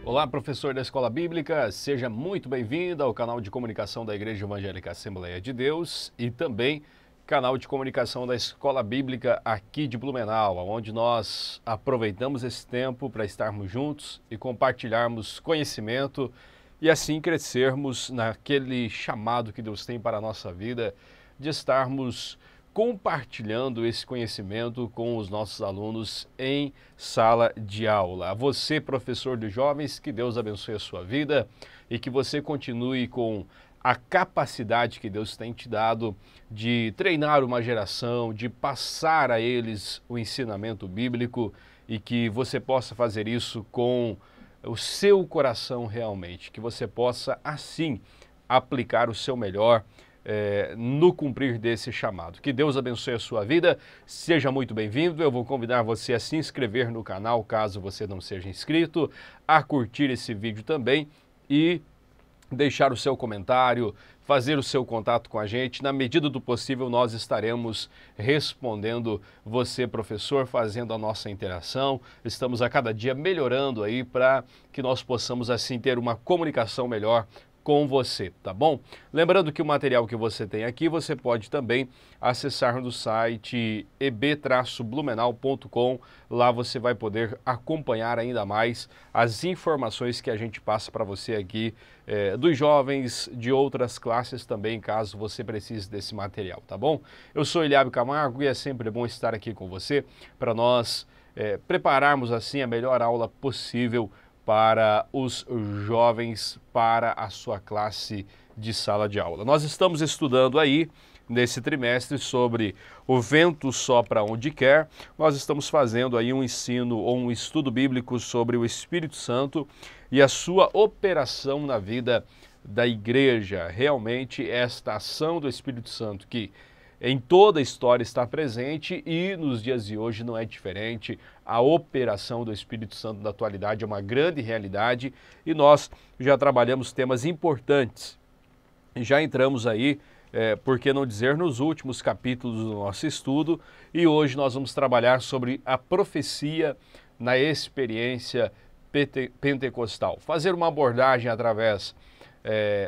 Olá, professor da Escola Bíblica, seja muito bem-vindo ao canal de comunicação da Igreja Evangélica Assembleia de Deus e também canal de comunicação da Escola Bíblica aqui de Blumenau, onde nós aproveitamos esse tempo para estarmos juntos e compartilharmos conhecimento e assim crescermos naquele chamado que Deus tem para a nossa vida, de estarmos compartilhando esse conhecimento com os nossos alunos em sala de aula. A você, professor de jovens, que Deus abençoe a sua vida e que você continue com a capacidade que Deus tem te dado de treinar uma geração, de passar a eles o ensinamento bíblico e que você possa fazer isso com o seu coração realmente, que você possa assim aplicar o seu melhor no cumprir desse chamado. Que Deus abençoe a sua vida, seja muito bem-vindo. Eu vou convidar você a se inscrever no canal, caso você não seja inscrito, a curtir esse vídeo também e deixar o seu comentário, fazer o seu contato com a gente. Na medida do possível, nós estaremos respondendo você, professor, fazendo a nossa interação. Estamos a cada dia melhorando aí para que nós possamos assim ter uma comunicação melhor com você, tá bom? Lembrando que o material que você tem aqui, você pode também acessar no site eb-blumenau.com. Lá você vai poder acompanhar ainda mais as informações que a gente passa para você aqui, dos jovens de outras classes também, caso você precise desse material, tá bom? Eu sou Eliábio Camargo e é sempre bom estar aqui com você para nós prepararmos assim a melhor aula possível para os jovens, para a sua classe de sala de aula. Nós estamos estudando aí, nesse trimestre, sobre o vento sopra onde quer. Nós estamos fazendo aí um ensino ou um estudo bíblico sobre o Espírito Santo e a sua operação na vida da igreja. Realmente, esta ação do Espírito Santo que em toda a história está presente e nos dias de hoje não é diferente. A operação do Espírito Santo na atualidade é uma grande realidade e nós já trabalhamos temas importantes. Já entramos aí, por que não dizer, nos últimos capítulos do nosso estudo e hoje nós vamos trabalhar sobre a profecia na experiência pentecostal. Fazer uma abordagem através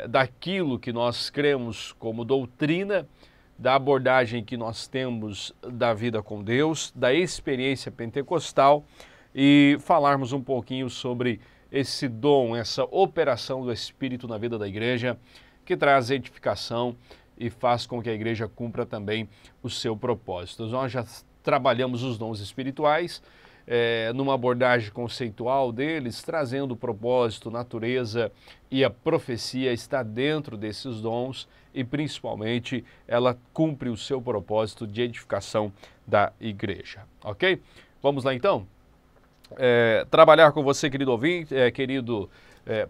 daquilo que nós cremos como doutrina, da abordagem que nós temos da vida com Deus, da experiência pentecostal e falarmos um pouquinho sobre esse dom, essa operação do Espírito na vida da igreja que traz edificação e faz com que a igreja cumpra também o seu propósito. Nós já trabalhamos os dons espirituais, numa abordagem conceitual deles, trazendo o propósito, natureza e a profecia está dentro desses dons e principalmente ela cumpre o seu propósito de edificação da igreja, ok? Vamos lá então? Trabalhar com você, querido ouvinte, querido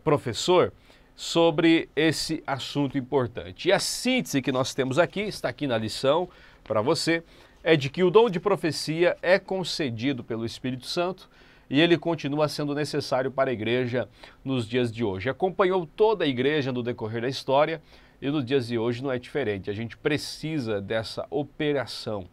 professor, sobre esse assunto importante. E a síntese que nós temos aqui, está aqui na lição para você, é de que o dom de profecia é concedido pelo Espírito Santo e ele continua sendo necessário para a igreja nos dias de hoje. Acompanhou toda a igreja no decorrer da história e nos dias de hoje não é diferente. A gente precisa dessa operação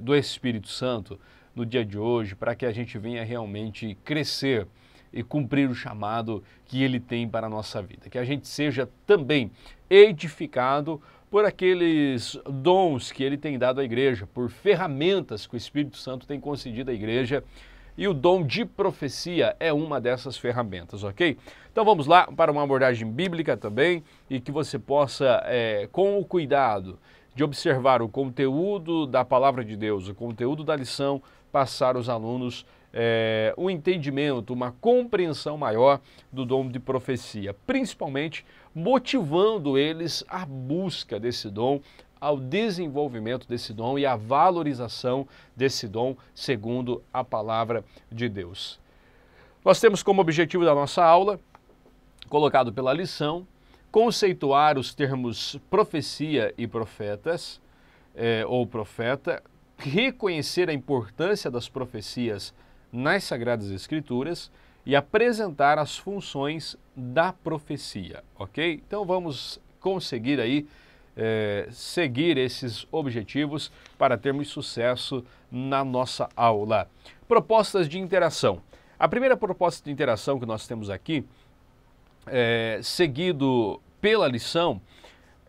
do Espírito Santo no dia de hoje para que a gente venha realmente crescer e cumprir o chamado que ele tem para a nossa vida. Que a gente seja também edificado por aqueles dons que ele tem dado à igreja, por ferramentas que o Espírito Santo tem concedido à igreja, e o dom de profecia é uma dessas ferramentas, ok? Então vamos lá para uma abordagem bíblica também, e que você possa, com o cuidado de observar o conteúdo da palavra de Deus, o conteúdo da lição, passar aos alunos um entendimento, uma compreensão maior do dom de profecia, principalmente motivando eles à busca desse dom, ao desenvolvimento desse dom e à valorização desse dom segundo a palavra de Deus. Nós temos como objetivo da nossa aula, colocado pela lição, conceituar os termos profecia e profetas, ou profeta, reconhecer a importância das profecias nas Sagradas Escrituras e apresentar as funções da profecia, ok? Então vamos conseguir aí seguir esses objetivos para termos sucesso na nossa aula. Propostas de interação. A primeira proposta de interação que nós temos aqui, seguido pela lição,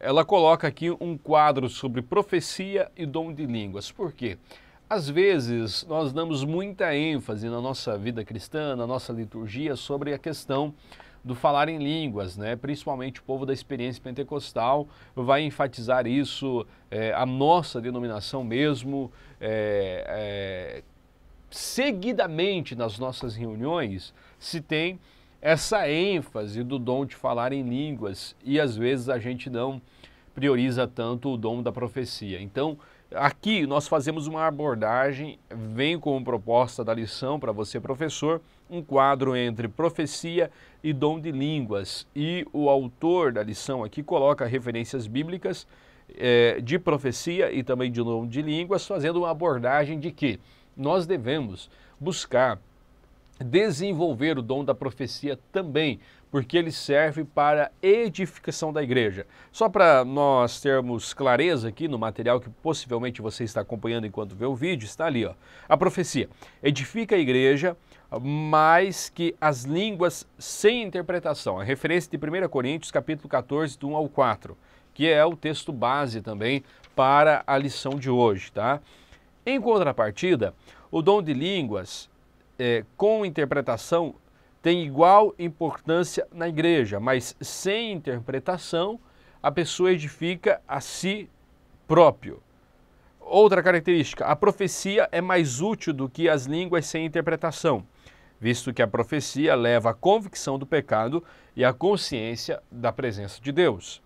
ela coloca aqui um quadro sobre profecia e dom de línguas. Por quê? Às vezes nós damos muita ênfase na nossa vida cristã, na nossa liturgia, sobre a questão do falar em línguas, né? Principalmente o povo da experiência pentecostal vai enfatizar isso, a nossa denominação mesmo, seguidamente nas nossas reuniões se tem essa ênfase do dom de falar em línguas e às vezes a gente não prioriza tanto o dom da profecia. Então, aqui nós fazemos uma abordagem, vem como proposta da lição para você, professor, um quadro entre profecia e dom de línguas. E o autor da lição aqui coloca referências bíblicas de profecia e também de dom de línguas, fazendo uma abordagem de que nós devemos buscar desenvolver o dom da profecia também, porque ele serve para edificação da igreja. Só para nós termos clareza aqui no material que possivelmente você está acompanhando enquanto vê o vídeo, está ali, ó. A profecia edifica a igreja mais que as línguas sem interpretação. A referência de 1 Coríntios, capítulo 14, do 1 ao 4, que é o texto base também para a lição de hoje, tá? Em contrapartida, o dom de línguas com interpretação tem igual importância na igreja, mas sem interpretação a pessoa edifica a si próprio. Outra característica, a profecia é mais útil do que as línguas sem interpretação, visto que a profecia leva à convicção do pecado e à consciência da presença de Deus.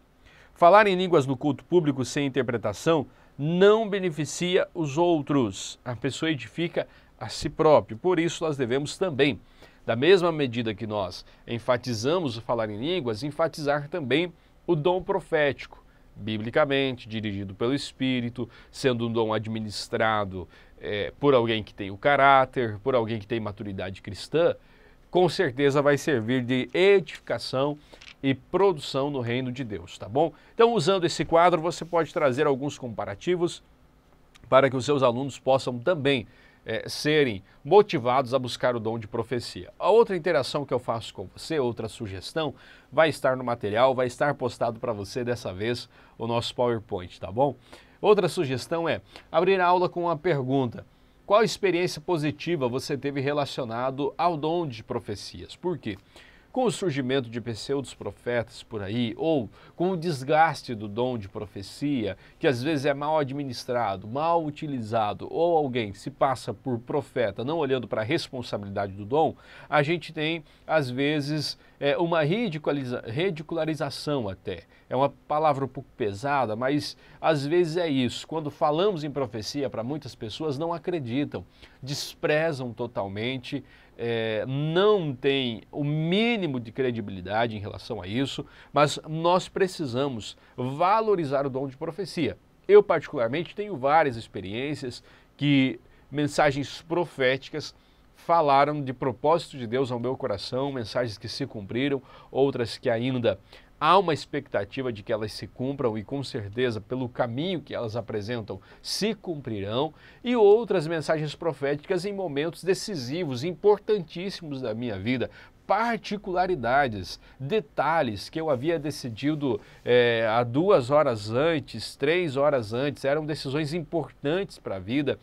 Falar em línguas no culto público sem interpretação não beneficia os outros, a pessoa edifica a si próprio. Por isso nós devemos também, da mesma medida que nós enfatizamos o falar em línguas, enfatizar também o dom profético, biblicamente, dirigido pelo Espírito, sendo um dom administrado por alguém que tem o caráter, por alguém que tem maturidade cristã, com certeza vai servir de edificação e produção no reino de Deus, tá bom? Então, usando esse quadro, você pode trazer alguns comparativos para que os seus alunos possam também serem motivados a buscar o dom de profecia. A outra interação que eu faço com você, outra sugestão, vai estar no material, vai estar postado para você dessa vez o nosso PowerPoint, tá bom? Outra sugestão é abrir a aula com uma pergunta. Qual experiência positiva você teve relacionado ao dom de profecias? Por quê? Com o surgimento de pseudos profetas por aí, ou com o desgaste do dom de profecia, que às vezes é mal administrado, mal utilizado, ou alguém se passa por profeta não olhando para a responsabilidade do dom, a gente tem, às vezes, uma ridicularização até. É uma palavra um pouco pesada, mas às vezes é isso. Quando falamos em profecia, para muitas pessoas não acreditam, desprezam totalmente, não tem o mínimo de credibilidade em relação a isso, mas nós precisamos valorizar o dom de profecia. Eu, particularmente, tenho várias experiências que mensagens proféticas falaram de propósito de Deus ao meu coração, mensagens que se cumpriram, outras que ainda há uma expectativa de que elas se cumpram e com certeza pelo caminho que elas apresentam se cumprirão, e outras mensagens proféticas em momentos decisivos, importantíssimos da minha vida, particularidades, detalhes que eu havia decidido há 2 horas antes, 3 horas antes, eram decisões importantes para a vida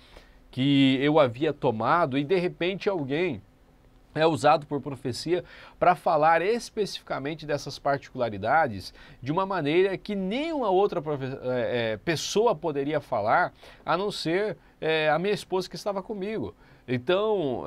que eu havia tomado e de repente alguém é usado por profecia para falar especificamente dessas particularidades de uma maneira que nenhuma outra pessoa poderia falar, a não ser a minha esposa que estava comigo. Então,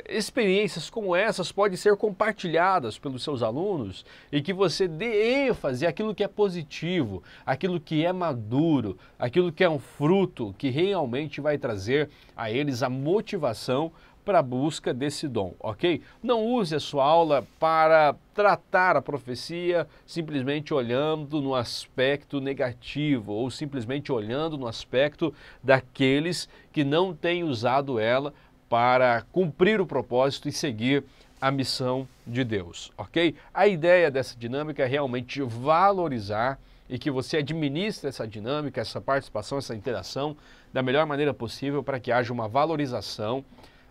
experiências como essas podem ser compartilhadas pelos seus alunos e que você dê ênfase àquilo que é positivo, àquilo que é maduro, àquilo que é um fruto que realmente vai trazer a eles a motivação para a busca desse dom, ok? Não use a sua aula para tratar a profecia simplesmente olhando no aspecto negativo ou simplesmente olhando no aspecto daqueles que não têm usado ela para cumprir o propósito e seguir a missão de Deus, ok? A ideia dessa dinâmica é realmente valorizar e que você administre essa dinâmica, essa participação, essa interação da melhor maneira possível para que haja uma valorização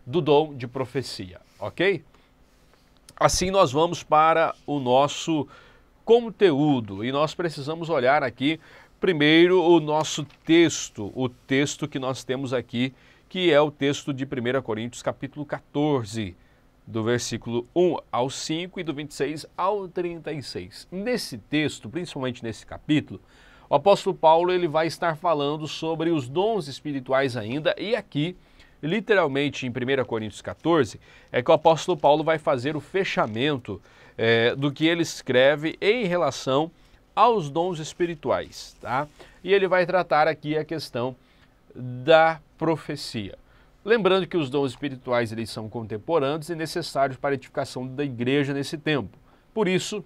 do dom de profecia, ok? Assim nós vamos para o nosso conteúdo e nós precisamos olhar aqui primeiro o nosso texto, o texto que nós temos aqui, que é o texto de 1 Coríntios capítulo 14, do versículo 1 ao 5 e do 26 ao 36. Nesse texto, principalmente nesse capítulo, o apóstolo Paulo ele vai estar falando sobre os dons espirituais ainda, e aqui, literalmente em 1 Coríntios 14, é que o apóstolo Paulo vai fazer o fechamento do que ele escreve em relação aos dons espirituais, tá? E ele vai tratar aqui a questão da profecia. Lembrando que os dons espirituais eles são contemporâneos e necessários para a edificação da igreja nesse tempo. Por isso,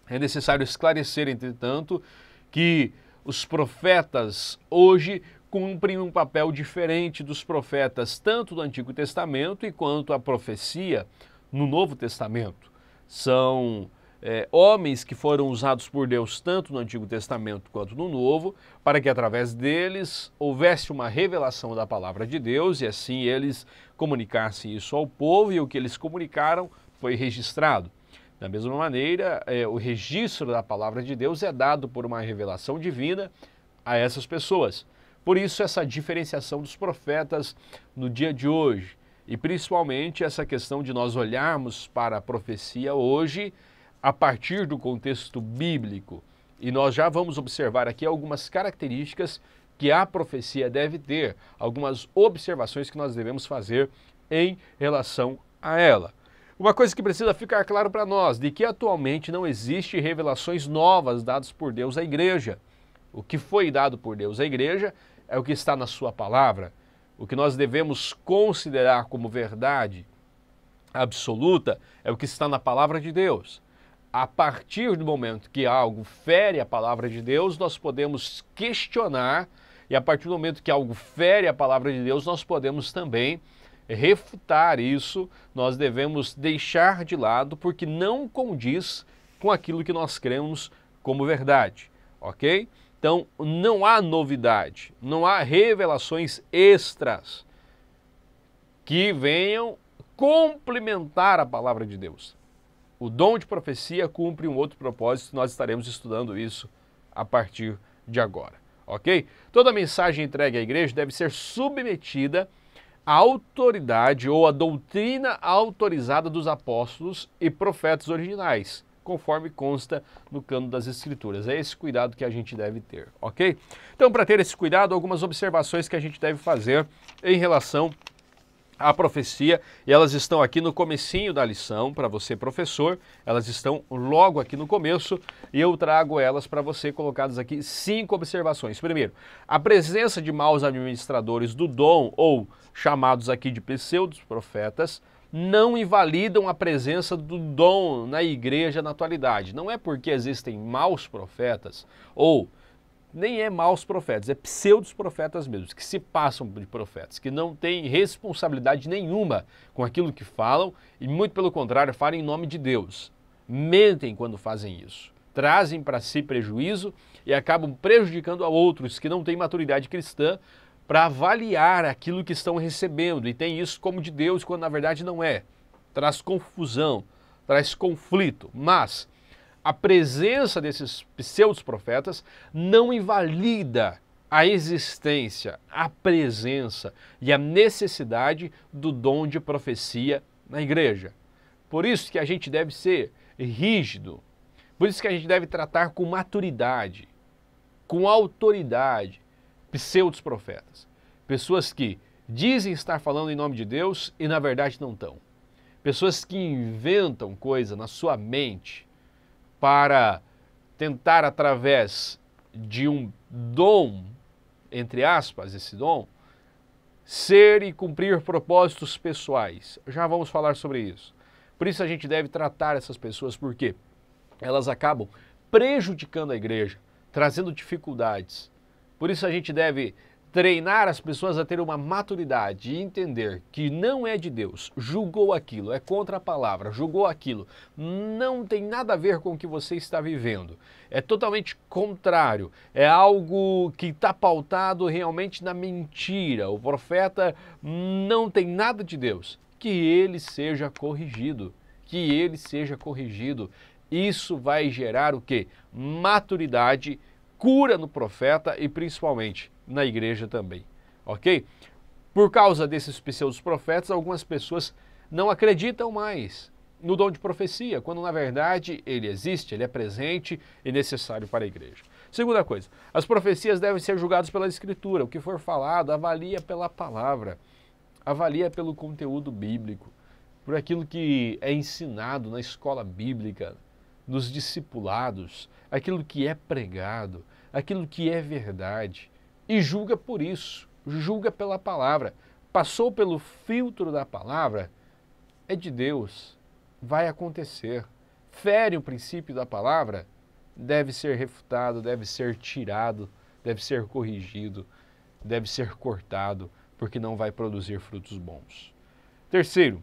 é necessário esclarecer, entretanto, que os profetas hoje cumprem um papel diferente dos profetas tanto do Antigo Testamento e quanto a profecia no Novo Testamento. São homens que foram usados por Deus tanto no Antigo Testamento quanto no Novo, para que através deles houvesse uma revelação da palavra de Deus e assim eles comunicassem isso ao povo, e o que eles comunicaram foi registrado. Da mesma maneira, o registro da palavra de Deus é dado por uma revelação divina a essas pessoas. Por isso essa diferenciação dos profetas no dia de hoje, e principalmente essa questão de nós olharmos para a profecia hoje a partir do contexto bíblico. E nós já vamos observar aqui algumas características que a profecia deve ter, algumas observações que nós devemos fazer em relação a ela. Uma coisa que precisa ficar claro para nós, de que atualmente não existe revelações novas dadas por Deus à igreja. O que foi dado por Deus à igreja é o que está na sua palavra. O que nós devemos considerar como verdade absoluta é o que está na palavra de Deus. A partir do momento que algo fere a palavra de Deus, nós podemos questionar, e a partir do momento que algo fere a palavra de Deus, nós podemos também refutar isso, nós devemos deixar de lado, porque não condiz com aquilo que nós cremos como verdade, ok? Então, não há novidade, não há revelações extras que venham complementar a palavra de Deus. O dom de profecia cumpre um outro propósito, nós estaremos estudando isso a partir de agora, ok? Toda mensagem entregue à igreja deve ser submetida à autoridade ou à doutrina autorizada dos apóstolos e profetas originais, conforme consta no cânon das Escrituras. É esse cuidado que a gente deve ter, ok? Então, para ter esse cuidado, algumas observações que a gente deve fazer em relação a profecia, e elas estão aqui no comecinho da lição, para você professor, elas estão logo aqui no começo, e eu trago elas para você, colocadas aqui 5 observações. Primeiro, a presença de maus administradores do dom, ou chamados aqui de pseudos profetas, não invalidam a presença do dom na igreja na atualidade. Não é porque existem maus profetas, ou nem é maus profetas, é pseudos profetas mesmo, que se passam de profetas, que não têm responsabilidade nenhuma com aquilo que falam e muito pelo contrário, falam em nome de Deus. Mentem quando fazem isso, trazem para si prejuízo e acabam prejudicando a outros que não têm maturidade cristã para avaliar aquilo que estão recebendo e tem isso como de Deus quando na verdade não é. Traz confusão, traz conflito, mas a presença desses pseudos profetas não invalida a existência, a presença e a necessidade do dom de profecia na igreja. Por isso que a gente deve ser rígido, por isso que a gente deve tratar com maturidade, com autoridade, pseudos profetas. Pessoas que dizem estar falando em nome de Deus e na verdade não estão. Pessoas que inventam coisa na sua mente para tentar, através de um dom, entre aspas, esse dom, ser e cumprir propósitos pessoais. Já vamos falar sobre isso. Por isso a gente deve tratar essas pessoas, porque elas acabam prejudicando a igreja, trazendo dificuldades. Por isso a gente deve treinar as pessoas a ter uma maturidade e entender que não é de Deus, julgou aquilo, é contra a palavra, julgou aquilo, não tem nada a ver com o que você está vivendo, é totalmente contrário, é algo que está pautado realmente na mentira, o profeta não tem nada de Deus. que ele seja corrigido, que ele seja corrigido. Isso vai gerar o quê? Maturidade, cura no profeta e principalmente na igreja também, ok? Por causa desses pseudos profetas, algumas pessoas não acreditam mais no dom de profecia, quando na verdade ele existe, ele é presente e necessário para a igreja. Segunda coisa, as profecias devem ser julgadas pela Escritura. O que for falado, avalia pela palavra, avalia pelo conteúdo bíblico, por aquilo que é ensinado na escola bíblica, nos discipulados, aquilo que é pregado, aquilo que é verdade, e julga por isso, julga pela palavra. Passou pelo filtro da palavra, é de Deus, vai acontecer. Fere o princípio da palavra, deve ser refutado, deve ser tirado, deve ser corrigido, deve ser cortado, porque não vai produzir frutos bons. Terceiro,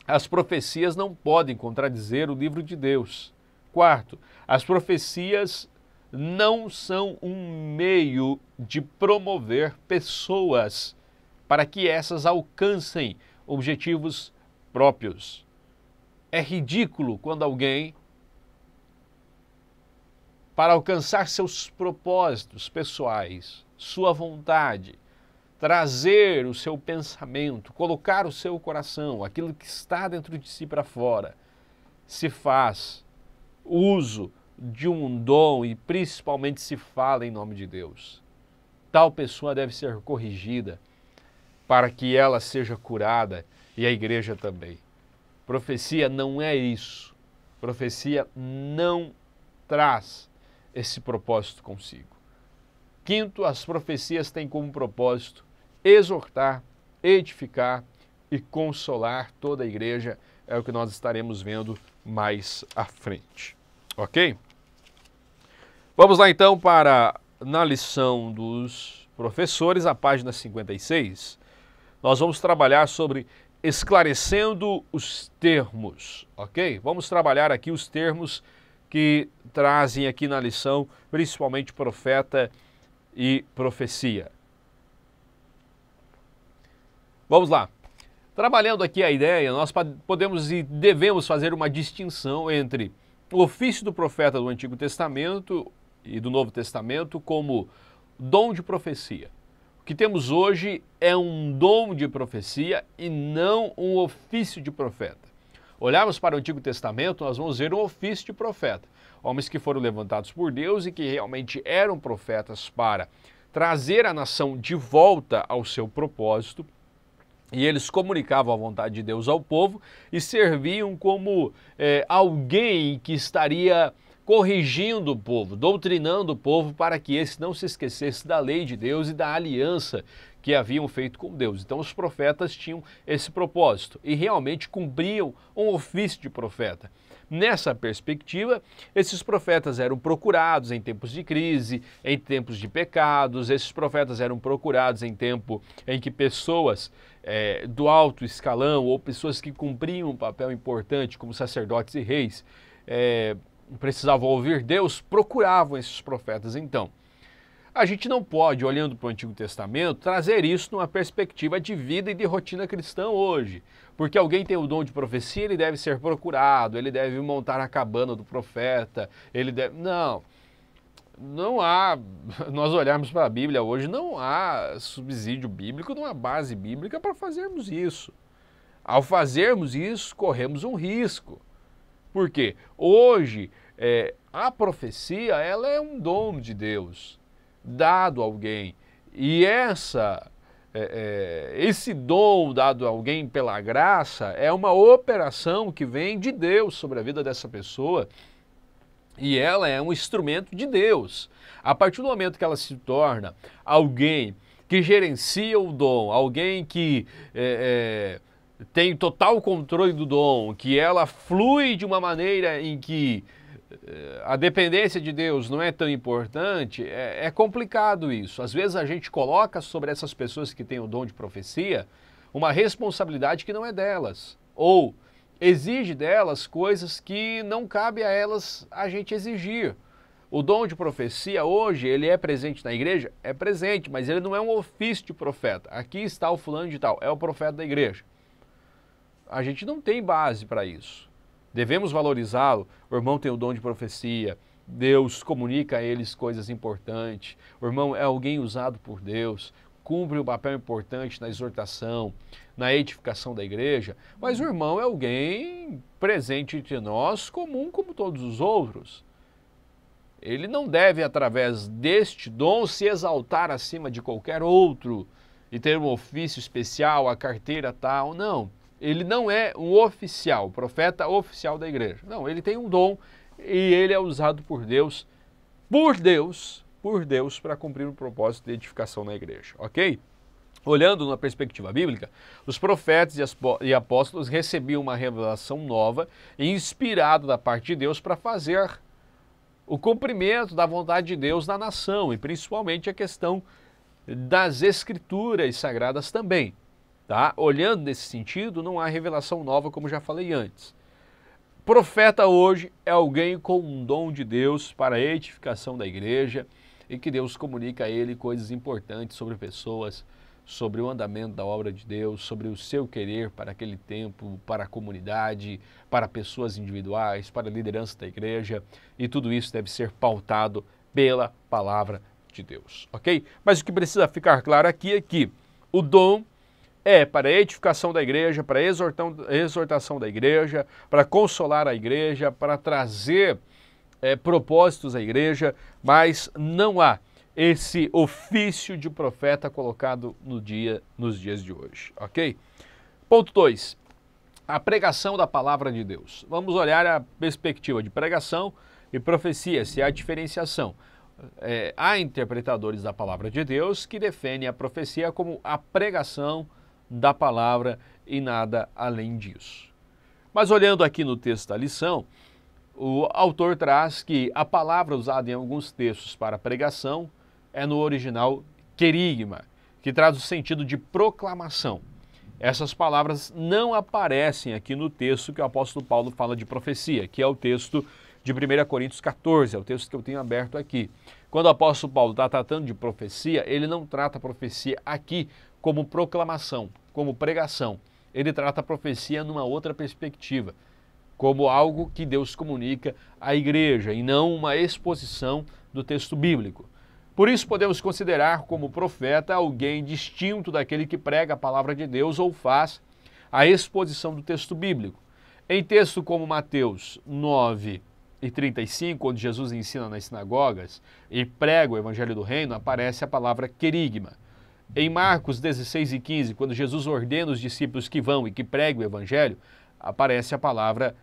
as profecias não podem contradizer o livro de Deus. Quarto, as profecias não são um meio de promover pessoas para que essas alcancem objetivos próprios. É ridículo quando alguém, para alcançar seus propósitos pessoais, sua vontade, trazer o seu pensamento, colocar o seu coração, aquilo que está dentro de si para fora, se faz uso de um dom e principalmente se fala em nome de Deus. Tal pessoa deve ser corrigida para que ela seja curada e a igreja também. Profecia não é isso. Profecia não traz esse propósito consigo. Quinto, as profecias têm como propósito exortar, edificar e consolar toda a igreja. É o que nós estaremos vendo mais à frente. Ok? Vamos lá então para na lição dos professores, a página 56. Nós vamos trabalhar sobre esclarecendo os termos, ok? Vamos trabalhar aqui os termos que trazem aqui na lição, principalmente profeta e profecia. Vamos lá. Trabalhando aqui a ideia, nós podemos e devemos fazer uma distinção entre o ofício do profeta do Antigo Testamento e do Novo Testamento como dom de profecia. O que temos hoje é um dom de profecia e não um ofício de profeta. Olharmos para o Antigo Testamento, nós vamos ver um ofício de profeta. Homens que foram levantados por Deus e que realmente eram profetas para trazer a nação de volta ao seu propósito. E eles comunicavam a vontade de Deus ao povo e serviam como alguém que estaria corrigindo o povo, doutrinando o povo para que esse não se esquecesse da lei de Deus e da aliança que haviam feito com Deus. Então os profetas tinham esse propósito e realmente cumpriam um ofício de profeta. Nessa perspectiva, esses profetas eram procurados em tempos de crise, em tempos de pecados, esses profetas eram procurados em tempo em que pessoas do alto escalão ou pessoas que cumpriam um papel importante como sacerdotes e reis precisavam ouvir Deus, procuravam esses profetas. Então, a gente não pode, olhando para o Antigo Testamento, trazer isso numa perspectiva de vida e de rotina cristã hoje. Porque alguém tem o dom de profecia, ele deve ser procurado, ele deve montar a cabana do profeta, ele deve... Não há, nós olharmos para a Bíblia hoje, não há subsídio bíblico, não há base bíblica para fazermos isso. Ao fazermos isso, corremos um risco. Por quê? Hoje, a profecia, ela é um dom de Deus, dado a alguém. E esse dom dado a alguém pela graça é uma operação que vem de Deus sobre a vida dessa pessoa e ela é um instrumento de Deus. A partir do momento que ela se torna alguém que gerencia o dom, alguém que tem total controle do dom, que ela flui de uma maneira em que a dependência de Deus não é tão importante, é complicado isso. Às vezes a gente coloca sobre essas pessoas que têm o dom de profecia uma responsabilidade que não é delas, ou exige delas coisas que não cabe a elas a gente exigir. O dom de profecia hoje, ele é presente na igreja? É presente, mas ele não é um ofício de profeta. Aqui está o fulano de tal, é o profeta da igreja. a gente não tem base para isso. Devemos valorizá-lo. O irmão tem o dom de profecia, Deus comunica a eles coisas importantes, o irmão é alguém usado por Deus, cumpre um papel importante na exortação, na edificação da igreja, mas o irmão é alguém presente entre nós, comum como todos os outros. Ele não deve, através deste dom, se exaltar acima de qualquer outro e ter um ofício especial, a carteira tal, não. Ele não é um oficial, profeta oficial da igreja. Não, ele tem um dom e ele é usado por Deus, para cumprir o propósito de edificação na igreja, ok? Olhando na perspectiva bíblica, os profetas e apóstolos recebiam uma revelação nova e inspirada da parte de Deus para fazer o cumprimento da vontade de Deus na nação, e principalmente a questão das escrituras sagradas também. Tá? Olhando nesse sentido, não há revelação nova, como já falei antes. Profeta hoje é alguém com um dom de Deus para a edificação da igreja e que Deus comunica a ele coisas importantes sobre pessoas, sobre o andamento da obra de Deus, sobre o seu querer para aquele tempo, para a comunidade, para pessoas individuais, para a liderança da igreja, e tudo isso deve ser pautado pela palavra de Deus, ok? Mas o que precisa ficar claro aqui é que o dom é para a edificação da igreja, para a exortação da igreja, para consolar a igreja, para trazer propósitos à igreja, mas não há esse ofício de profeta colocado nos dias de hoje, ok? Ponto 2, a pregação da palavra de Deus. Vamos olhar a perspectiva de pregação e profecia, se há diferenciação. Há interpretadores da palavra de Deus que defendem a profecia como a pregação da palavra e nada além disso. Mas olhando aqui no texto da lição, o autor traz que a palavra usada em alguns textos para pregação é no original querigma, que traz o sentido de proclamação. Essas palavras não aparecem aqui no texto que o apóstolo Paulo fala de profecia, que é o texto de 1 Coríntios 14, é o texto que eu tenho aberto aqui. Quando o apóstolo Paulo está tratando de profecia, ele não trata a profecia aqui como proclamação, como pregação. Ele trata a profecia numa outra perspectiva, como algo que Deus comunica à igreja e não uma exposição do texto bíblico. Por isso podemos considerar como profeta alguém distinto daquele que prega a palavra de Deus ou faz a exposição do texto bíblico. Em texto como Mateus 9:35, onde Jesus ensina nas sinagogas e prega o evangelho do reino, aparece a palavra querigma. Em Marcos 16:15, quando Jesus ordena os discípulos que vão e que preguem o evangelho, aparece a palavra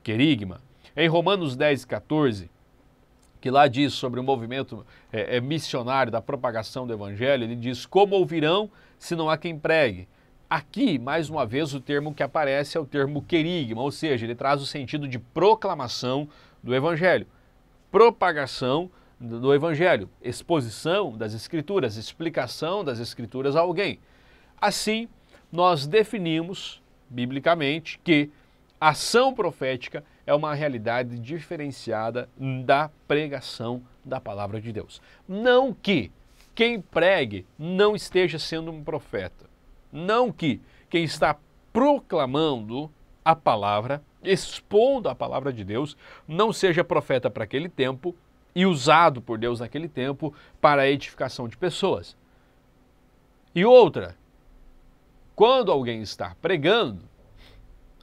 querigma. Em Romanos 10:14, que lá diz sobre o movimento missionário da propagação do evangelho, ele diz: como ouvirão se não há quem pregue? Aqui, mais uma vez, o termo que aparece é o termo querigma, ou seja, ele traz o sentido de proclamação do evangelho, propagação do evangelho, exposição das escrituras, explicação das escrituras a alguém. Assim, nós definimos, biblicamente, que a ação profética é uma realidade diferenciada da pregação da palavra de Deus. Não que quem pregue não esteja sendo um profeta. Não que quem está proclamando a palavra, expondo a palavra de Deus, não seja profeta para aquele tempo e usado por Deus naquele tempo para a edificação de pessoas. E outra, quando alguém está pregando,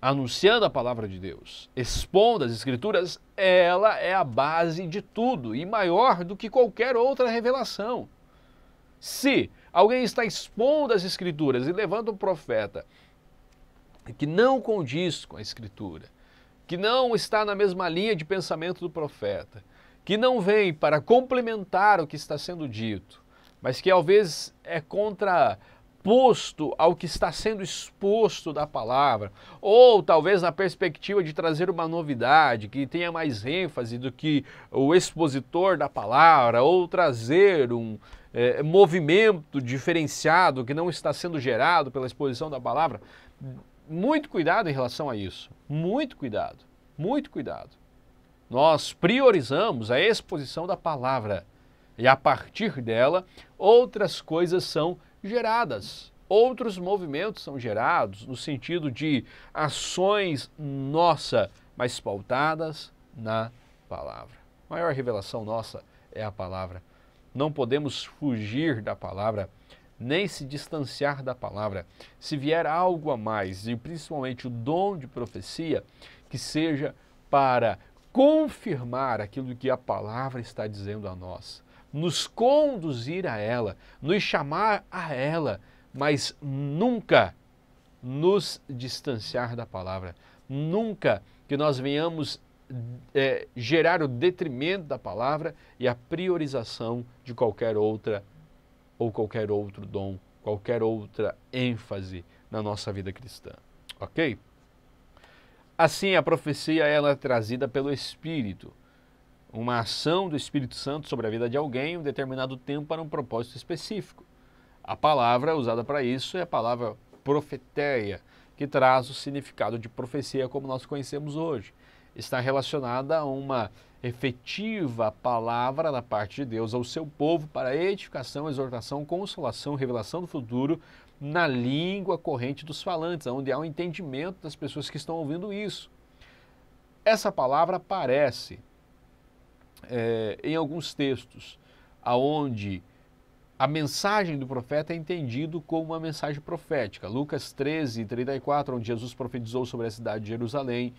anunciando a palavra de Deus, expondo as escrituras, ela é a base de tudo e maior do que qualquer outra revelação. Se alguém está expondo as escrituras e levando um profeta que não condiz com a escritura, que não está na mesma linha de pensamento do profeta, que não vem para complementar o que está sendo dito, mas que talvez é contraposto ao que está sendo exposto da palavra, ou talvez na perspectiva de trazer uma novidade que tenha mais ênfase do que o expositor da palavra, ou trazer um movimento diferenciado que não está sendo gerado pela exposição da palavra. Muito cuidado em relação a isso, muito cuidado, muito cuidado. Nós priorizamos a exposição da palavra e a partir dela outras coisas são geradas, outros movimentos são gerados no sentido de ações nossa, mas pautadas na palavra. A maior revelação nossa é a palavra. Não podemos fugir da palavra, nem se distanciar da palavra. Se vier algo a mais, e principalmente o dom de profecia, que seja para confirmar aquilo que a palavra está dizendo a nós, nos conduzir a ela, nos chamar a ela, mas nunca nos distanciar da palavra, nunca que nós venhamos gerar o detrimento da palavra e a priorização de qualquer outra ou qualquer outro dom, qualquer outra ênfase na nossa vida cristã, ok? Assim, a profecia ela é trazida pelo Espírito, uma ação do Espírito Santo sobre a vida de alguém em um determinado tempo para um propósito específico. A palavra usada para isso é a palavra profeteia, que traz o significado de profecia como nós conhecemos hoje. Está relacionada a uma efetiva palavra da parte de Deus ao seu povo para edificação, exortação, consolação, revelação do futuro na língua corrente dos falantes, onde há um entendimento das pessoas que estão ouvindo isso. Essa palavra aparece em alguns textos, aonde a mensagem do profeta é entendido como uma mensagem profética. Lucas 13:34, onde Jesus profetizou sobre a cidade de Jerusalém,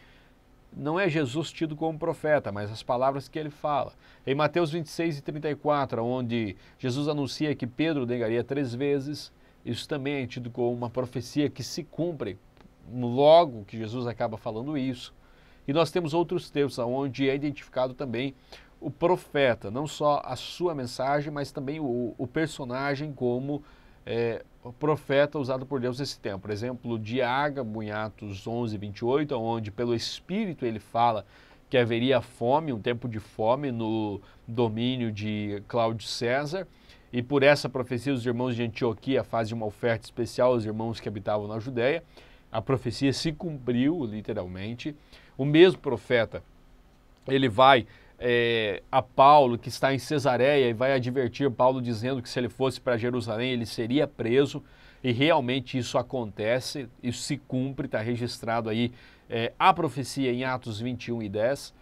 não é Jesus tido como profeta, mas as palavras que ele fala. Em Mateus 26:34, onde Jesus anuncia que Pedro negaria 3 vezes, isso também é tido como uma profecia que se cumpre logo que Jesus acaba falando isso. E nós temos outros textos onde é identificado também o profeta, não só a sua mensagem, mas também o personagem como o profeta usado por Deus nesse tempo. Por exemplo, de Ágabo, em Atos 11:28, onde pelo Espírito ele fala que haveria fome, um tempo de fome no domínio de Cláudio César, e por essa profecia os irmãos de Antioquia fazem uma oferta especial aos irmãos que habitavam na Judéia. A profecia se cumpriu, literalmente. O mesmo profeta, ele vai a Paulo, que está em Cesareia, e vai advertir Paulo dizendo que se ele fosse para Jerusalém ele seria preso, e realmente isso acontece, isso se cumpre, está registrado aí a profecia em Atos 21:10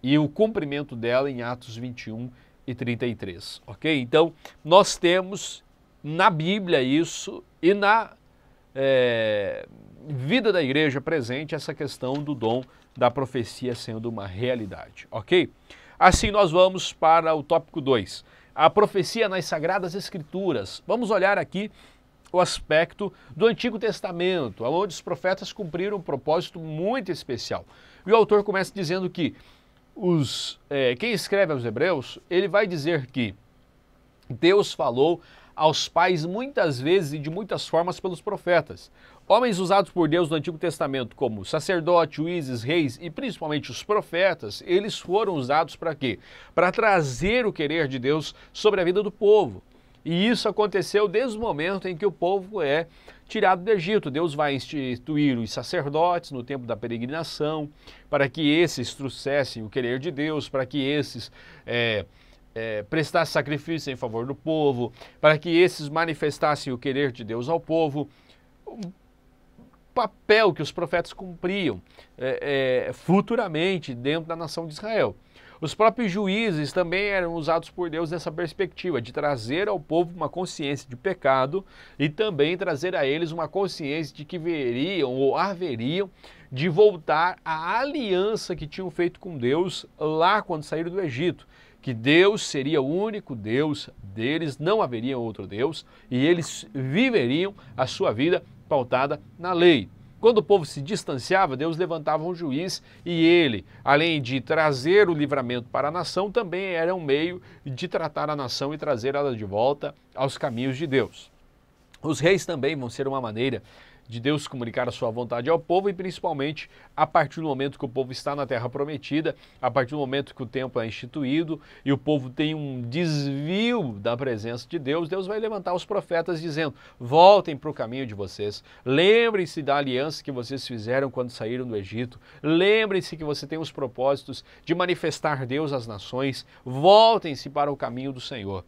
e o cumprimento dela em Atos 21:33, ok? Então, nós temos na Bíblia isso e na vida da igreja presente essa questão do dom da profecia sendo uma realidade, ok? Assim nós vamos para o tópico 2, a profecia nas Sagradas Escrituras. Vamos olhar aqui o aspecto do Antigo Testamento, onde os profetas cumpriram um propósito muito especial. E o autor começa dizendo que quem escreve aos Hebreus, ele vai dizer que Deus falou aos pais muitas vezes e de muitas formas pelos profetas. Homens usados por Deus no Antigo Testamento como sacerdotes, juízes, reis e principalmente os profetas, eles foram usados para quê? Para trazer o querer de Deus sobre a vida do povo. E isso aconteceu desde o momento em que o povo é tirado do Egito. Deus vai instituir os sacerdotes no tempo da peregrinação, para que esses trouxessem o querer de Deus, para que esses prestassem sacrifício em favor do povo, para que esses manifestassem o querer de Deus ao povo. O papel que os profetas cumpriam futuramente dentro da nação de Israel. Os próprios juízes também eram usados por Deus nessa perspectiva, de trazer ao povo uma consciência de pecado e também trazer a eles uma consciência de que veriam ou haveriam de voltar à aliança que tinham feito com Deus lá quando saíram do Egito, que Deus seria o único Deus deles, não haveria outro Deus, e eles viveriam a sua vida pautada na lei. Quando o povo se distanciava, Deus levantava um juiz e ele, além de trazer o livramento para a nação, também era um meio de tratar a nação e trazer ela de volta aos caminhos de Deus. Os reis também vão ser uma maneira de Deus comunicar a sua vontade ao povo, e principalmente a partir do momento que o povo está na terra prometida, a partir do momento que o templo é instituído e o povo tem um desvio da presença de Deus, Deus vai levantar os profetas dizendo: voltem para o caminho de vocês, lembrem-se da aliança que vocês fizeram quando saíram do Egito, lembrem-se que você tem os propósitos de manifestar Deus às nações, voltem-se para o caminho do Senhor.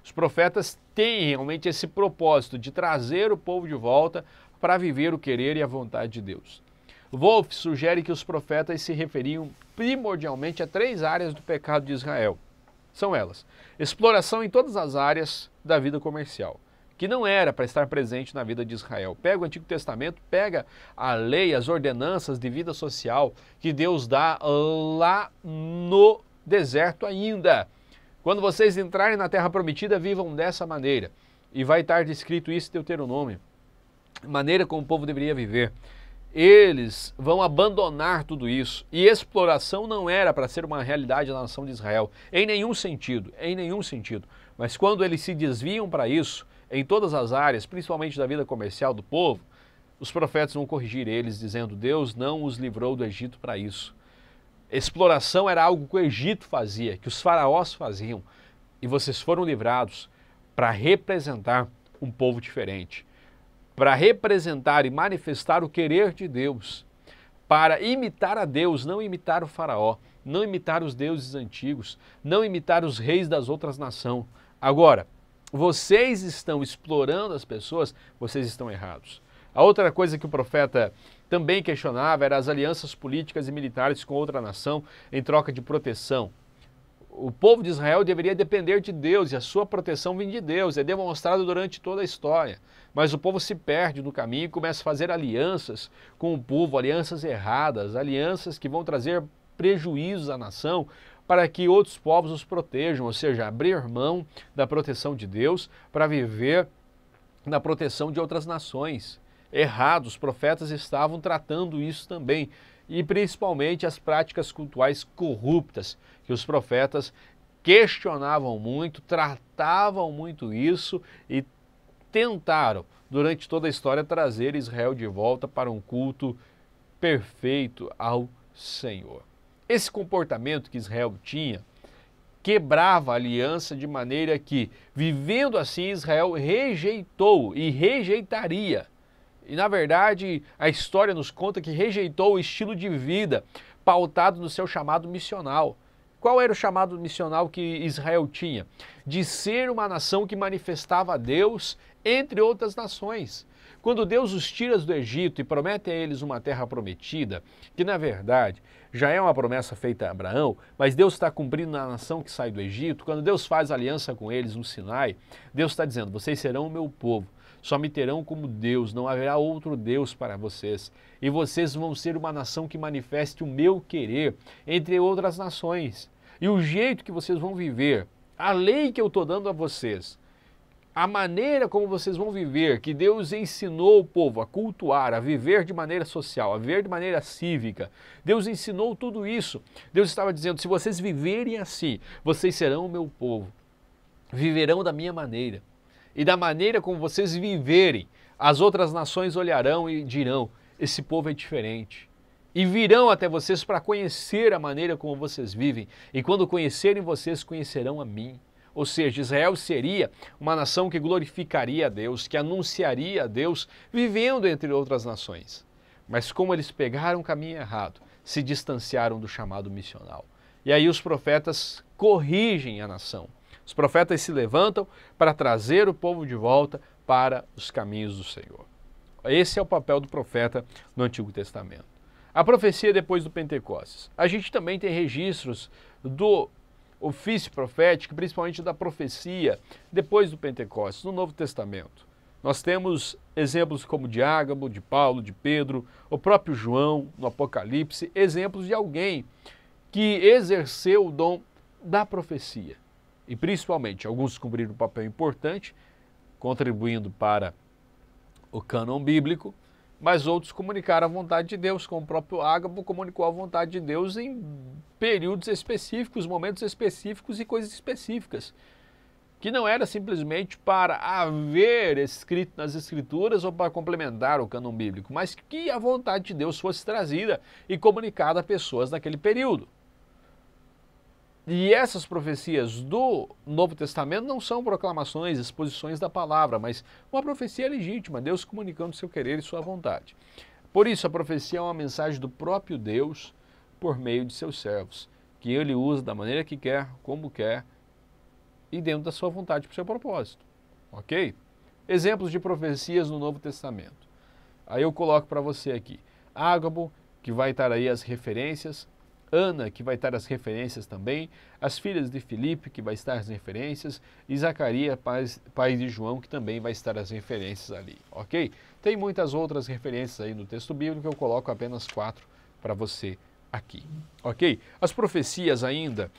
Os profetas têm realmente esse propósito de trazer o povo de volta para viver o querer e a vontade de Deus. Wolff sugere que os profetas se referiam primordialmente a 3 áreas do pecado de Israel. São elas: exploração em todas as áreas da vida comercial, que não era para estar presente na vida de Israel. Pega o Antigo Testamento, pega a lei, as ordenanças de vida social que Deus dá lá no deserto ainda. Quando vocês entrarem na Terra Prometida, vivam dessa maneira. E vai estar descrito isso em Deuteronômio. Maneira como o povo deveria viver. Eles vão abandonar tudo isso. E exploração não era para ser uma realidade na nação de Israel, em nenhum sentido, em nenhum sentido. Mas quando eles se desviam para isso, em todas as áreas, principalmente da vida comercial do povo, os profetas vão corrigir eles, dizendo: Deus não os livrou do Egito para isso. Exploração era algo que o Egito fazia, que os faraós faziam. E vocês foram livrados para representar um povo diferente, para representar e manifestar o querer de Deus, para imitar a Deus, não imitar o faraó, não imitar os deuses antigos, não imitar os reis das outras nações. Agora, vocês estão explorando as pessoas, vocês estão errados. A outra coisa que o profeta também questionava era as alianças políticas e militares com outra nação em troca de proteção. O povo de Israel deveria depender de Deus e a sua proteção vem de Deus, é demonstrado durante toda a história. Mas o povo se perde no caminho e começa a fazer alianças com o povo, alianças erradas, alianças que vão trazer prejuízos à nação para que outros povos os protejam, ou seja, abrir mão da proteção de Deus para viver na proteção de outras nações. Errado, os profetas estavam tratando isso também. E principalmente as práticas cultuais corruptas, que os profetas questionavam muito, tratavam muito isso e tentaram, durante toda a história, trazer Israel de volta para um culto perfeito ao Senhor. Esse comportamento que Israel tinha quebrava a aliança de maneira que, vivendo assim, Israel rejeitou e rejeitaria. E, na verdade, a história nos conta que rejeitou o estilo de vida pautado no seu chamado missional. Qual era o chamado missional que Israel tinha? De ser uma nação que manifestava a Deus entre outras nações. Quando Deus os tira do Egito e promete a eles uma terra prometida, que na verdade já é uma promessa feita a Abraão, mas Deus está cumprindo na nação que sai do Egito. Quando Deus faz aliança com eles no Sinai, Deus está dizendo: vocês serão o meu povo. Só me terão como Deus, não haverá outro Deus para vocês. E vocês vão ser uma nação que manifeste o meu querer entre outras nações. E o jeito que vocês vão viver, a lei que eu estou dando a vocês, a maneira como vocês vão viver, que Deus ensinou o povo a cultuar, a viver de maneira social, a viver de maneira cívica. Deus ensinou tudo isso. Deus estava dizendo: se vocês viverem assim, vocês serão o meu povo. Viverão da minha maneira. E da maneira como vocês viverem, as outras nações olharão e dirão: esse povo é diferente. E virão até vocês para conhecer a maneira como vocês vivem. E quando conhecerem vocês, conhecerão a mim. Ou seja, Israel seria uma nação que glorificaria a Deus, que anunciaria a Deus, vivendo entre outras nações. Mas como eles pegaram o caminho errado, se distanciaram do chamado missional. E aí os profetas corrigem a nação. Os profetas se levantam para trazer o povo de volta para os caminhos do Senhor. Esse é o papel do profeta no Antigo Testamento. A profecia depois do Pentecostes. A gente também tem registros do ofício profético, principalmente da profecia depois do Pentecostes, no Novo Testamento. Nós temos exemplos como de Ágabo, de Paulo, de Pedro, o próprio João no Apocalipse, exemplos de alguém que exerceu o dom da profecia. E principalmente, alguns cumpriram um papel importante, contribuindo para o cânon bíblico, mas outros comunicaram a vontade de Deus, como o próprio Ágabo comunicou a vontade de Deus em períodos específicos, momentos específicos e coisas específicas, que não era simplesmente para haver escrito nas Escrituras ou para complementar o cânon bíblico, mas que a vontade de Deus fosse trazida e comunicada a pessoas naquele período. E essas profecias do Novo Testamento não são proclamações, exposições da palavra, mas uma profecia legítima, Deus comunicando seu querer e sua vontade. Por isso, a profecia é uma mensagem do próprio Deus por meio de seus servos, que ele usa da maneira que quer, como quer, e dentro da sua vontade para o seu propósito, ok? Exemplos de profecias no Novo Testamento. Aí eu coloco para você aqui, Ágabo, que vai estar aí as referências, Ana, que vai estar as referências também, as filhas de Filipe, que vai estar as referências, e Zacarias, pai de João, que também vai estar as referências ali, ok? Tem muitas outras referências aí no texto bíblico, eu coloco apenas 4 para você aqui, ok? As profecias ainda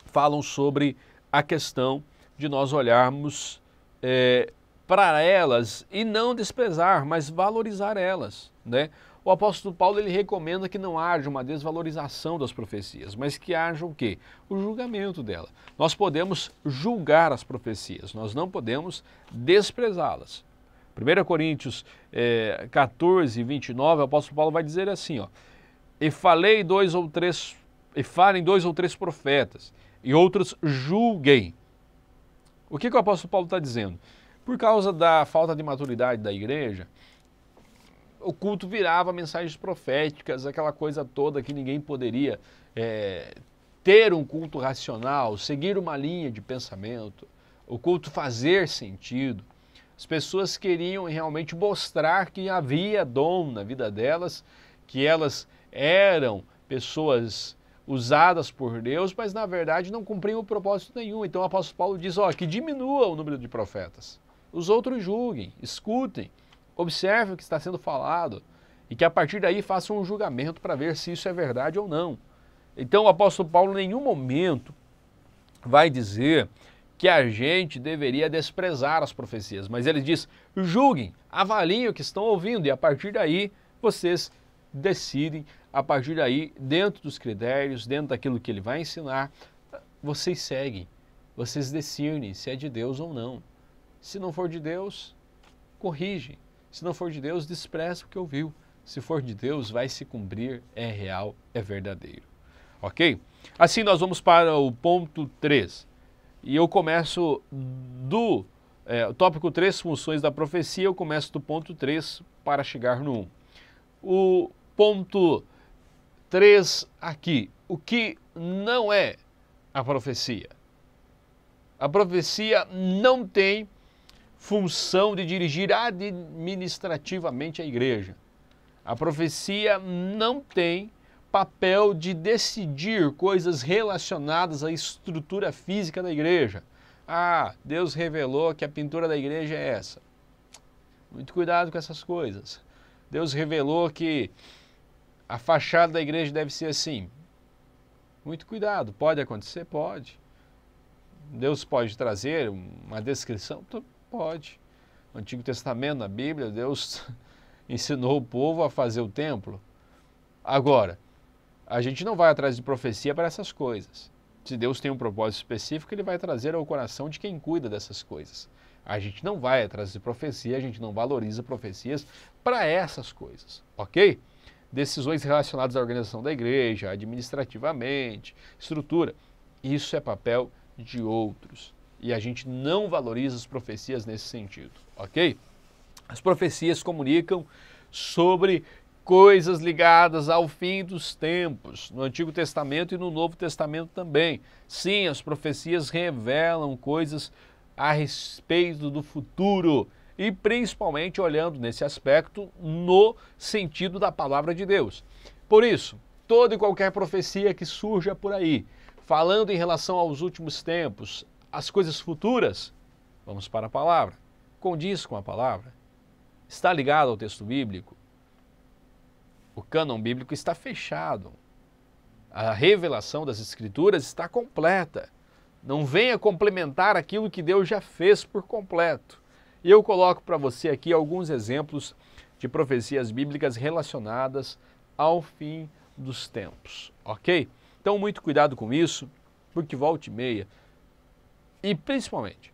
falam sobre a questão de nós olharmos para elas e não desprezar, mas valorizar elas, né? O apóstolo Paulo ele recomenda que não haja uma desvalorização das profecias, mas que haja o quê? O julgamento dela. Nós podemos julgar as profecias, nós não podemos desprezá-las. 1 Coríntios 14, 29, o apóstolo Paulo vai dizer assim, ó, falem 2 ou 3 profetas, e outros julguem. O que o apóstolo Paulo está dizendo? Por causa da falta de maturidade da igreja, o culto virava mensagens proféticas, aquela coisa toda que ninguém poderia ter um culto racional, seguir uma linha de pensamento, o culto fazer sentido. As pessoas queriam realmente mostrar que havia dom na vida delas, que elas eram pessoas usadas por Deus, mas na verdade não cumpriam o propósito nenhum. Então o apóstolo Paulo diz, que diminua o número de profetas. Os outros julguem, escutem, observem o que está sendo falado e que a partir daí façam um julgamento para ver se isso é verdade ou não. Então o apóstolo Paulo em nenhum momento vai dizer que a gente deveria desprezar as profecias, mas ele diz, julguem, avaliem o que estão ouvindo e a partir daí vocês decidem, a partir daí, dentro dos critérios, dentro daquilo que ele vai ensinar, vocês seguem, vocês discernem se é de Deus ou não. Se não for de Deus, corrige. Se não for de Deus, despreza o que ouviu. Se for de Deus, vai se cumprir, é real, é verdadeiro. Ok? Assim nós vamos para o ponto 3. E eu começo do tópico 3, funções da profecia, eu começo do ponto 3 para chegar no 1. O ponto 3 aqui, o que não é a profecia? A profecia não tem função de dirigir administrativamente a igreja. A profecia não tem papel de decidir coisas relacionadas à estrutura física da igreja. Deus revelou que a pintura da igreja é essa. Muito cuidado com essas coisas. Deus revelou que a fachada da igreja deve ser assim. Muito cuidado, pode acontecer? Pode. Deus pode trazer uma descrição? Pode. No Antigo Testamento, na Bíblia, Deus ensinou o povo a fazer o templo. Agora, a gente não vai atrás de profecia para essas coisas. Se Deus tem um propósito específico, Ele vai trazer ao coração de quem cuida dessas coisas. A gente não vai atrás de profecia, a gente não valoriza profecias para essas coisas, ok? Decisões relacionadas à organização da igreja, administrativamente, estrutura, isso é papel de outros. E a gente não valoriza as profecias nesse sentido, ok? As profecias comunicam sobre coisas ligadas ao fim dos tempos, no Antigo Testamento e no Novo Testamento também. Sim, as profecias revelam coisas a respeito do futuro e principalmente olhando nesse aspecto no sentido da palavra de Deus. Por isso, toda e qualquer profecia que surja por aí, falando em relação aos últimos tempos, as coisas futuras, vamos para a palavra, condiz com a palavra, está ligado ao texto bíblico, o cânon bíblico está fechado, a revelação das Escrituras está completa, não venha complementar aquilo que Deus já fez por completo. E eu coloco para você aqui alguns exemplos de profecias bíblicas relacionadas ao fim dos tempos, ok? Então muito cuidado com isso, porque volta e meia, e principalmente,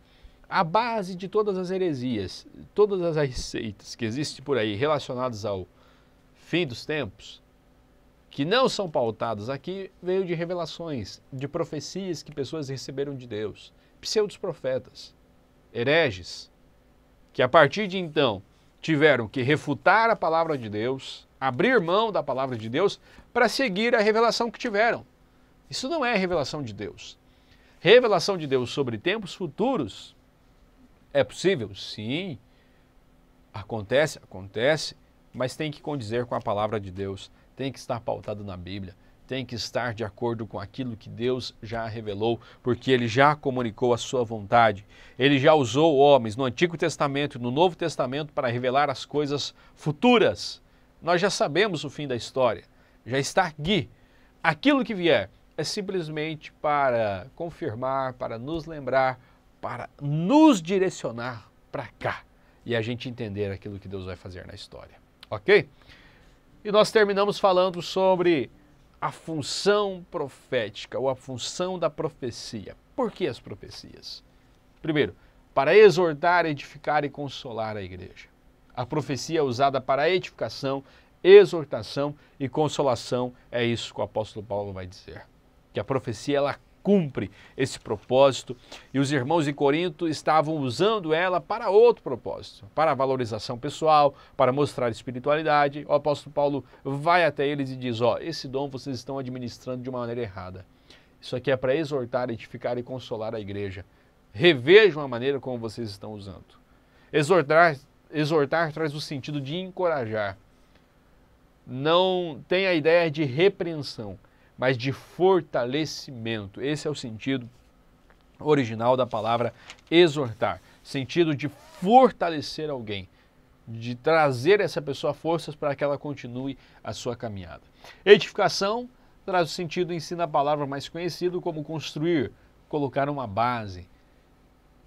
a base de todas as heresias, todas as receitas que existem por aí relacionadas ao fim dos tempos, que não são pautadas aqui, veio de revelações, de profecias que pessoas receberam de Deus, pseudos profetas, hereges, que a partir de então tiveram que refutar a palavra de Deus, abrir mão da palavra de Deus para seguir a revelação que tiveram. Isso não é a revelação de Deus. Revelação de Deus sobre tempos futuros é possível? Sim. Acontece, mas tem que condizer com a palavra de Deus, tem que estar pautado na Bíblia, tem que estar de acordo com aquilo que Deus já revelou, porque Ele já comunicou a sua vontade. Ele já usou homens no Antigo Testamento e no Novo Testamento para revelar as coisas futuras. Nós já sabemos o fim da história, já está aqui. Aquilo que vier é simplesmente para confirmar, para nos lembrar, para nos direcionar para cá e a gente entender aquilo que Deus vai fazer na história, ok? E nós terminamos falando sobre a função profética ou a função da profecia. Por que as profecias? Primeiro, para exortar, edificar e consolar a igreja. A profecia é usada para edificação, exortação e consolação. É isso que o apóstolo Paulo vai dizer. Que a profecia ela cumpre esse propósito e os irmãos de Corinto estavam usando ela para outro propósito, para a valorização pessoal, para mostrar espiritualidade. O apóstolo Paulo vai até eles e diz, esse dom vocês estão administrando de uma maneira errada. Isso aqui é para exortar, edificar e consolar a igreja. Revejam a maneira como vocês estão usando. Exortar traz o sentido de encorajar. Não tem a ideia de repreensão, mas de fortalecimento. Esse é o sentido original da palavra exortar. Sentido de fortalecer alguém, de trazer essa pessoa forças para que ela continue a sua caminhada. Edificação traz o sentido, ensina a palavra mais conhecido como construir, colocar uma base,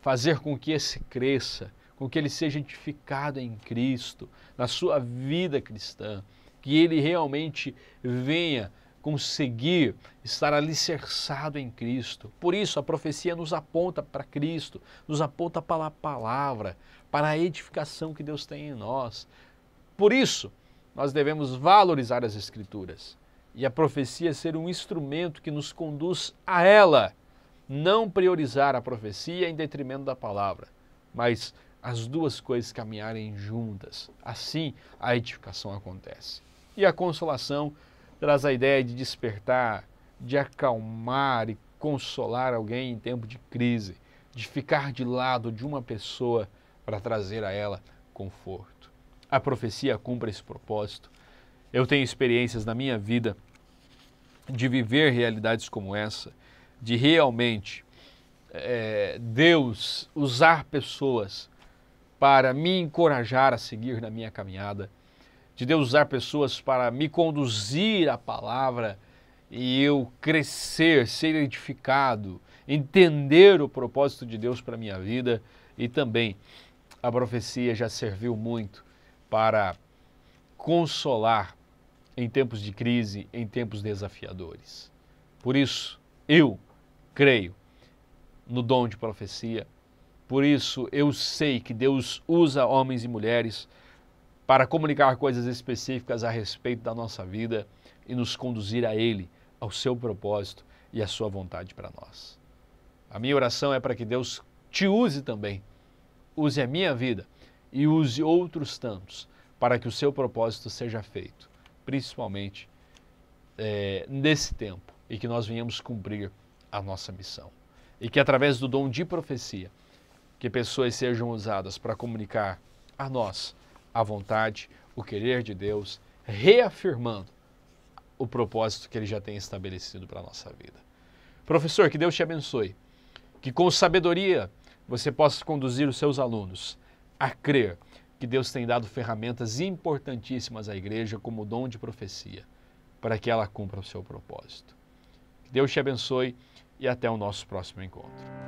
fazer com que esse cresça, com que ele seja edificado em Cristo, na sua vida cristã, que ele realmente venha conseguir estar alicerçado em Cristo. Por isso a profecia nos aponta para Cristo, nos aponta para a palavra, para a edificação que Deus tem em nós. Por isso nós devemos valorizar as Escrituras e a profecia ser um instrumento que nos conduz a ela. Não priorizar a profecia em detrimento da palavra, mas as duas coisas caminharem juntas. Assim a edificação acontece. E a consolação traz a ideia de despertar, de acalmar e consolar alguém em tempo de crise, de ficar de lado de uma pessoa para trazer a ela conforto. A profecia cumpre esse propósito. Eu tenho experiências na minha vida de viver realidades como essa, de realmente Deus usar pessoas para me encorajar a seguir na minha caminhada, de Deus usar pessoas para me conduzir à palavra e eu crescer, ser edificado, entender o propósito de Deus para a minha vida. E também a profecia já serviu muito para consolar em tempos de crise, em tempos desafiadores. Por isso, eu creio no dom de profecia, por isso eu sei que Deus usa homens e mulheres para comunicar coisas específicas a respeito da nossa vida e nos conduzir a Ele, ao seu propósito e à sua vontade para nós. A minha oração é para que Deus te use também, use a minha vida e use outros tantos para que o seu propósito seja feito, principalmente nesse tempo e que nós venhamos cumprir a nossa missão. E que através do dom de profecia, que pessoas sejam usadas para comunicar a nós a vontade, o querer de Deus, reafirmando o propósito que Ele já tem estabelecido para a nossa vida. Professor, que Deus te abençoe, que com sabedoria você possa conduzir os seus alunos a crer que Deus tem dado ferramentas importantíssimas à igreja como o dom de profecia, para que ela cumpra o seu propósito. Que Deus te abençoe e até o nosso próximo encontro.